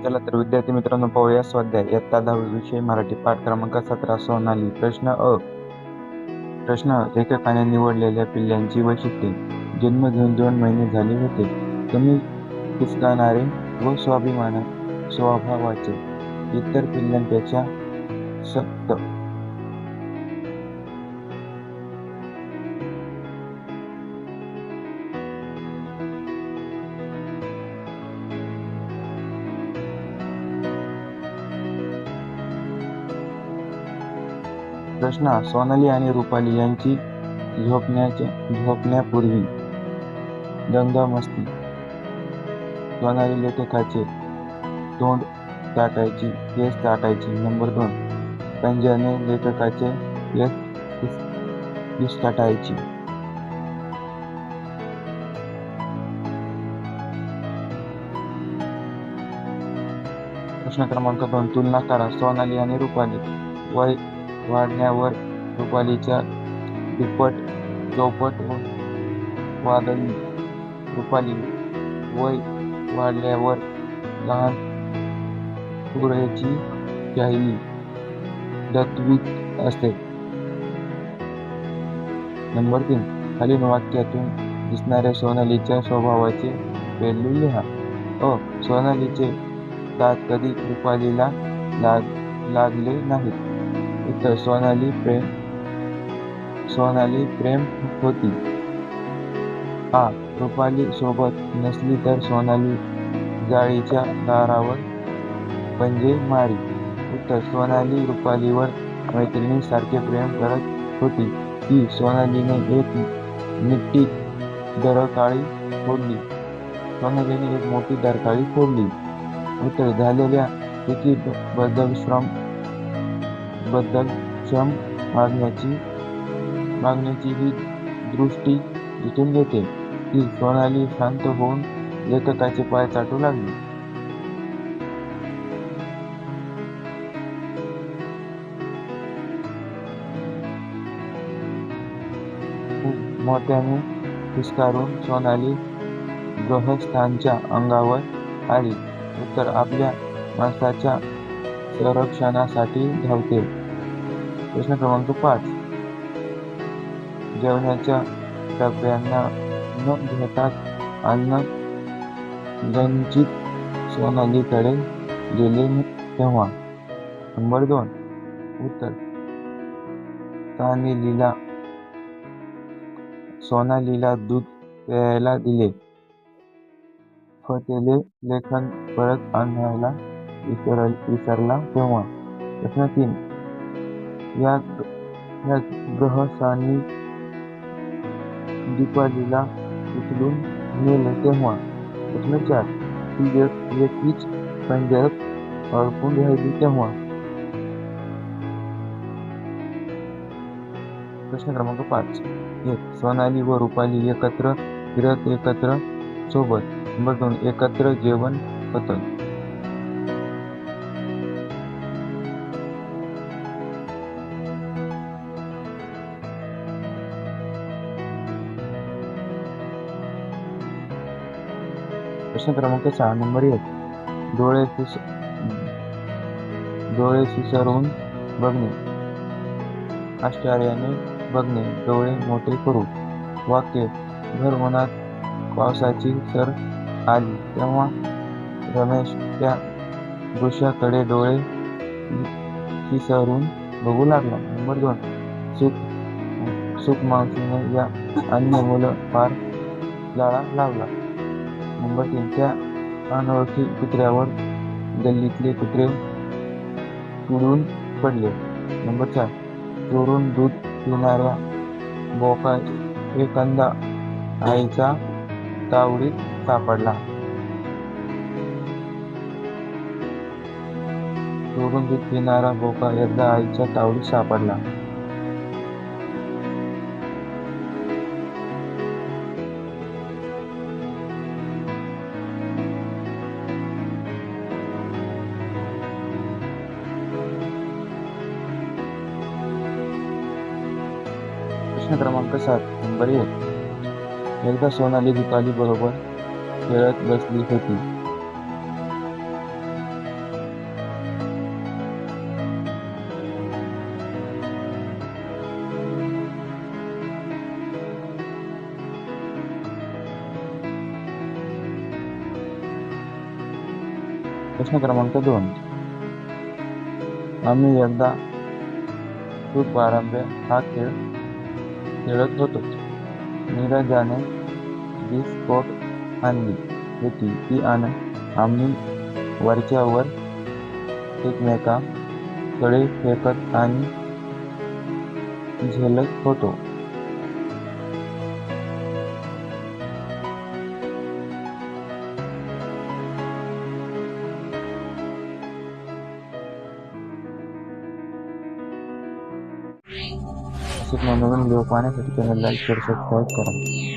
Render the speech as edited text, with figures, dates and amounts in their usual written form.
चला तर विद्यार्थी मित्रांनो, पाहूया स्वाध्याय इयत्ता 10वी विषय मराठी पाठ क्रमांक 17 सोनाली. प्रश्न प्रश्न लेखकाने निवडलेल्या पिल्लांची वैशिष्ट्ये. जन्म घेऊन 2 महिने झाले होते. कमी कुचकाणारे व स्वभावाचे, इतर पिल्लांपेक्षा सक्त. प्रश्न सोनाली आणि रुपाली यांची झोपण्यापूर्वी दंगामस्ती. सोनाली लेखकाचे तोंड चाटायची, केस चाटायची. नंबर 2, पंजाने लेखकाचे केस विस्कटायची. प्रश्न क्रमांक 2, तुलना करा. सोनाली आणि रुपाली. वय वाढण्यावर रुपालीच्या दुप्पट चौपट वाढली. रुपाली वय वाढल्यावर लहान पुरेची चाहली दत्वित असते. नंबर 3, खालील वाक्यातून दिसणाऱ्या सोनालीच्या स्वभावाचे पैलू लिहा. सोनालीचे दात कधी रुपालीला लागले नाहीत. उत्तर, सोनाली प्रेम होती. रुपाली सोबत नसली तर सोनाली जाळीच्या दारावर पंजे मारी. उत्तर, सोनाली रुपालीवर मैत्रिणीसारखे प्रेम करत होती. सोनालीने एक मोठी डरकाळी फोडली. उत्तर, झालेल्या चुकीबद्दल क्षम मागण्याची ही दृष्टी दिसून येते. सोनाली शांत होऊन लेखकाचे पाय चाटू लागली. मोठ्याने फुसकारून सोनाली गृहस्थांच्या अंगावर आली. उत्तर, आपल्या माणसाच्या संरक्षणासाठी धावते. प्रश्न क्रमांक 5, जेवणाच्या डब्यांना न घेताच अन्न गंचित सोनालीकडे गेले तेव्हा. नंबर 2, उत्तर, सोनालीला दूध प्यायला दिले. फतेले लेखन परत आणायला विसरला तेव्हा. प्रश्न 3, या ग्रहस्थांनी दीपालीला उचलून नेले तेव्हा. प्रश्न 4, ती एकटीच पंजरात अडकून राहिली तेव्हा. प्रश्न क्रमांक 5, 1, सोनाली व रुपाली एकत्र फिरत एकत्र सोबत. नंबर 2, एकत्र जेवण होतं. प्रश्न क्रमांक 6, नंबर 1, डोळे सुसरून बघणे. आश्चर्याने बघणे, डोळे मोठे करू. वाक्य, भर पावसाची सर आली तेव्हा रमेश त्या वृक्षाकडे डोळे विसरून बघू लागला. नंबर 2, सुख मावशीने या अन्य मुलं फार जाळा लावला. नंबर 3, त्या अनोळखी कुत्र्यावर गल्लीतले कुत्रे तुडून पडले. नंबर 4, चोरून दूध पिणाऱ्या बोका एखादा आईचा तावडीत सापडला. चोरून दूध पिणारा बोका एकदा आईच्या तावडीत सापडला. प्रश्न क्रमांक 7, नंबर 1, एकदा सोनाली रुपाली बरोबर खेळत बसली होती. प्रश्न क्रमांक 2. आम्ही एकदा सूरपारंब्या हा खेळ खेळत होतो. नीरजाने विस्फोट आणली होती ती आम्ही वरच्यावर एकमेकांकडे फेकत आणि झेलत होतो. असेच नवनवीन व्हिडिओ पाहण्यासाठी चॅनलला लाईक, शेअर, सबस्क्राईब करा.